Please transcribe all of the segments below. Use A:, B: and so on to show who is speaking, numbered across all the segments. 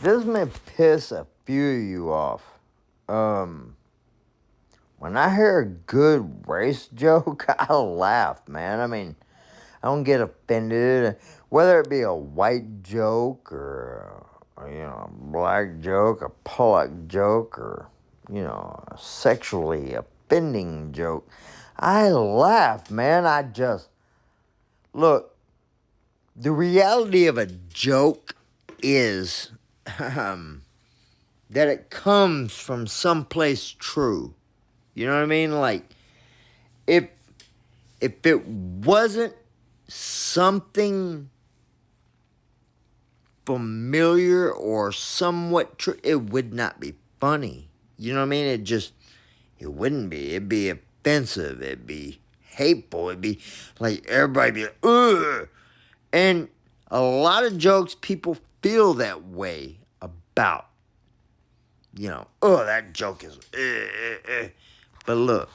A: This may piss a few of you off. Um, when I hear a good race joke, I laugh, man. I mean, I don't get offended, whether it be a white joke or a black joke, a Pollock joke, or a sexually offending joke. I laugh, man. I just look. The reality of a joke is that it comes from someplace true. You know what I mean? Like if it wasn't something familiar or somewhat true, it would not be funny. You know what I mean? It wouldn't be. It'd be offensive. It'd be hateful. It'd be like everybody be like, ugh. And a lot of jokes people feel that way about. Oh, that joke is. But look,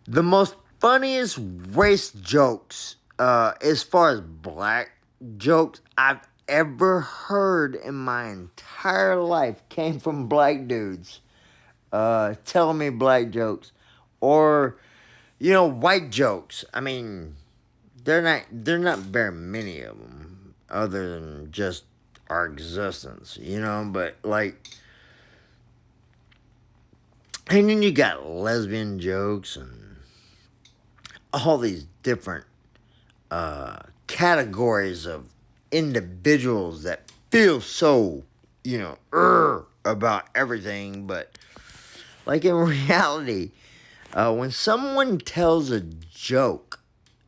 A: the most funniest race jokes, as far as black jokes I've ever heard in my entire life came from black dudes telling me black jokes. Or, white jokes. I mean, they're not very many of them other than just our existence, but like, and then you got lesbian jokes and all these different categories of individuals that feel so, about everything. But like in reality, when someone tells a joke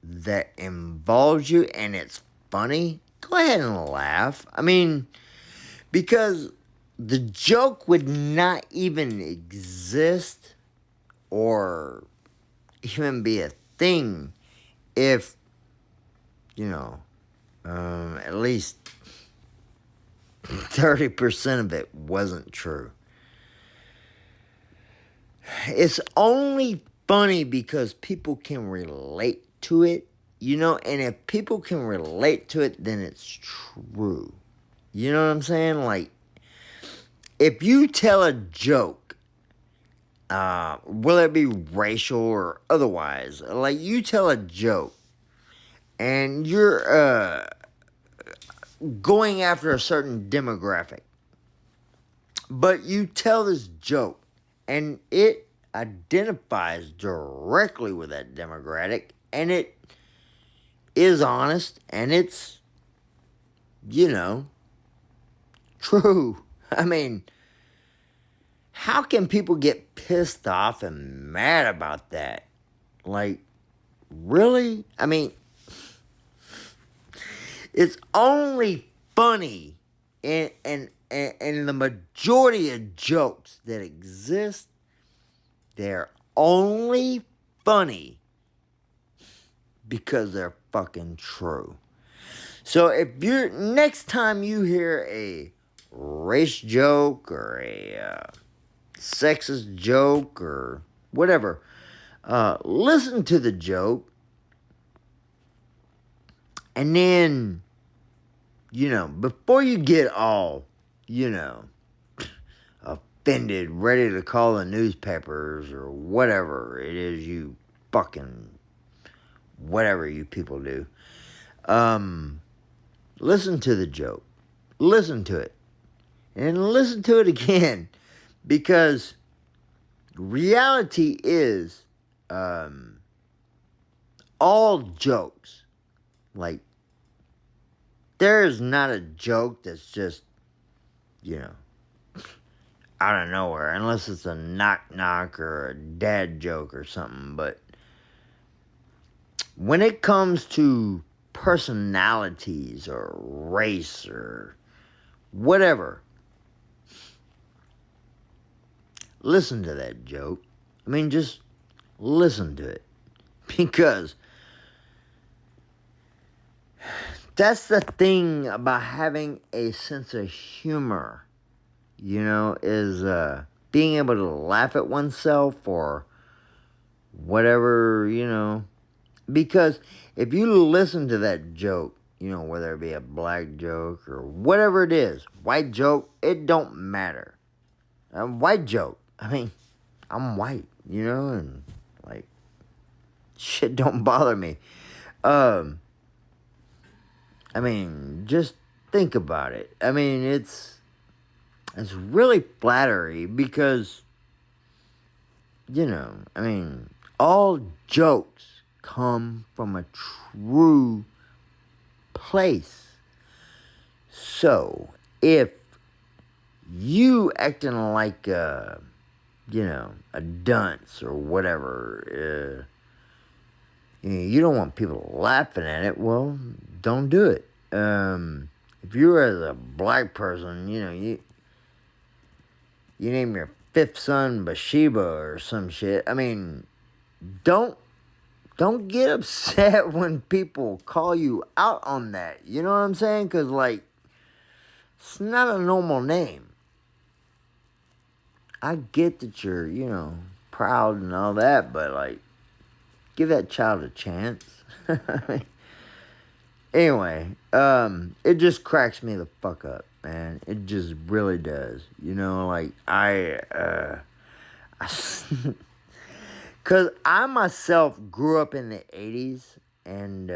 A: that involves you and it's funny, go ahead and laugh. I mean, because the joke would not even exist or even be a thing if, at least 30% of it wasn't true. It's only funny because people can relate to it, and if people can relate to it, then it's true. You know what I'm saying? Like, if you tell a joke, will it be racial or otherwise? Like, you tell a joke, and you're going after a certain demographic, but you tell this joke, and it identifies directly with that demographic, and it is honest, and it's, true. I mean, how can people get pissed off and mad about that? Like, really? I mean, it's only funny and the majority of jokes that exist, they're only funny because they're fucking true. So if you're next time you hear a race joke or a sexist joke or whatever, listen to the joke, and then, before you get all, offended, ready to call the newspapers or whatever it is you fucking, whatever you people do, listen to the joke. Listen to it. And listen to it again. Because reality is, all jokes, like, there is not a joke that's just, out of nowhere, unless it's a knock knock or a dad joke or something. But when it comes to personalities or race or whatever, listen to that joke. I mean, just listen to it. Because that's the thing about having a sense of humor, is being able to laugh at oneself or whatever, because if you listen to that joke You know, whether it be a black joke or whatever it is, white joke, it don't matter. A white joke. I mean, I'm white, you know, and like shit don't bother me. Um, I mean, just think about it. I mean, it's really flattery because, you know, I mean, all jokes come from a true place. So, if you acting like you know, a dunce or whatever, you don't want people laughing at it, well, don't do it. If you're as a black person, you know, you name your fifth son Bathsheba or some shit. I mean, don't get upset when people call you out on that. You know what I'm saying? Because, like, it's not a normal name. I get that you're, you know, proud and all that, but, like, give that child a chance. Anyway, it just cracks me the fuck up, man. It just really does. You know, like, cause I myself grew up in the 80s, and,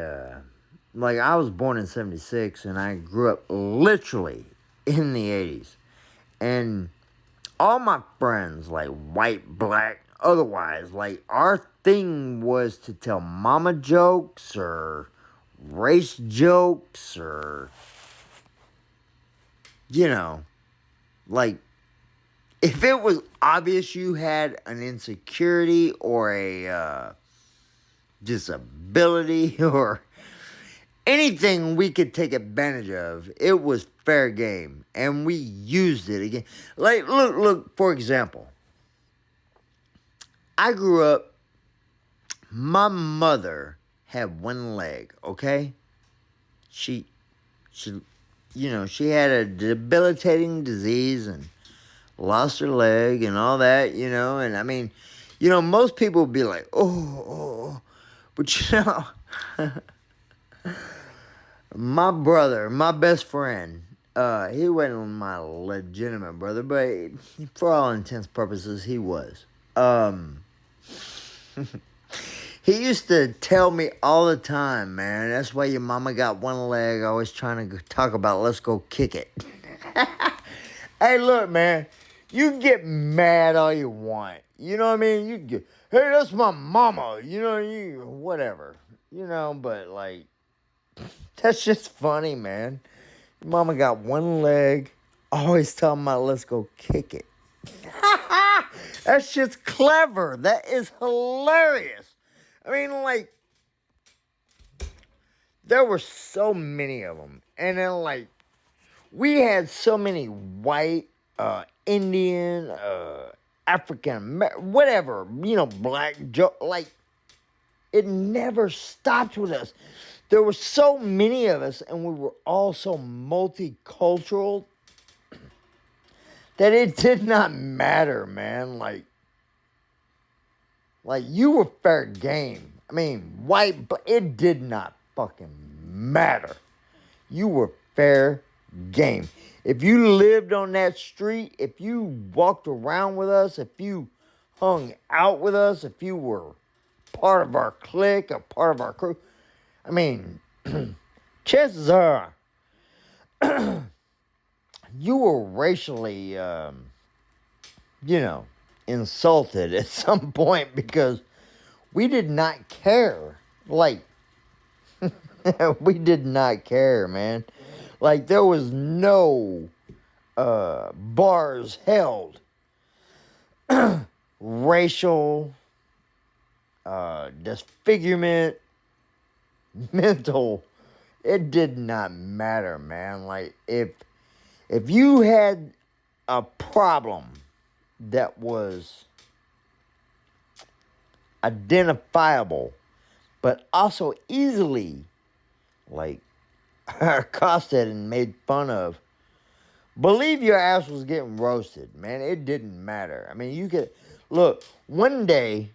A: like, I was born in 76, and I grew up literally in the 80s. And all my friends, like, white, black, otherwise, like, our thing was to tell mama jokes or race jokes or, you know, like, if it was obvious you had an insecurity or a disability or anything we could take advantage of, it was fair game, and we used it again. Like, look, for example, I grew up, my mother had one leg, okay? She, you know, she had a debilitating disease and lost her leg and all that, you know, and I mean, you know, most people would be like, oh, but you know, my brother, my best friend, he wasn't my legitimate brother, but for all intents and purposes, he was. He used to tell me all the time, man, that's why your mama got one leg, always trying to talk about, let's go kick it. Hey, look, man, you can get mad all you want. You know what I mean? You can get, hey, that's my mama. You know, you whatever. You know, but, like, that's just funny, man. Your mama got one leg, always talking about, let's go kick it. That shit's clever. That is hilarious. I mean, like, there were so many of them. And then, like, we had so many white, Indian, African, whatever, you know, black, like, it never stopped with us. There were so many of us, and we were all so multicultural that it did not matter, man. Like you were fair game. I mean, white, but it did not fucking matter. You were fair game. If you lived on that street, if you walked around with us, if you hung out with us, if you were part of our clique, a part of our crew, I mean, chances are you were racially, you know, insulted at some point because we did not care. Like, we did not care, man. Like, there was no bars held. Racial, disfigurement, mental. It did not matter, man. Like, if you had a problem that was identifiable, but also easily, like, accosted and made fun of, believe your ass was getting roasted, man. It didn't matter. I mean, you could, look, one day,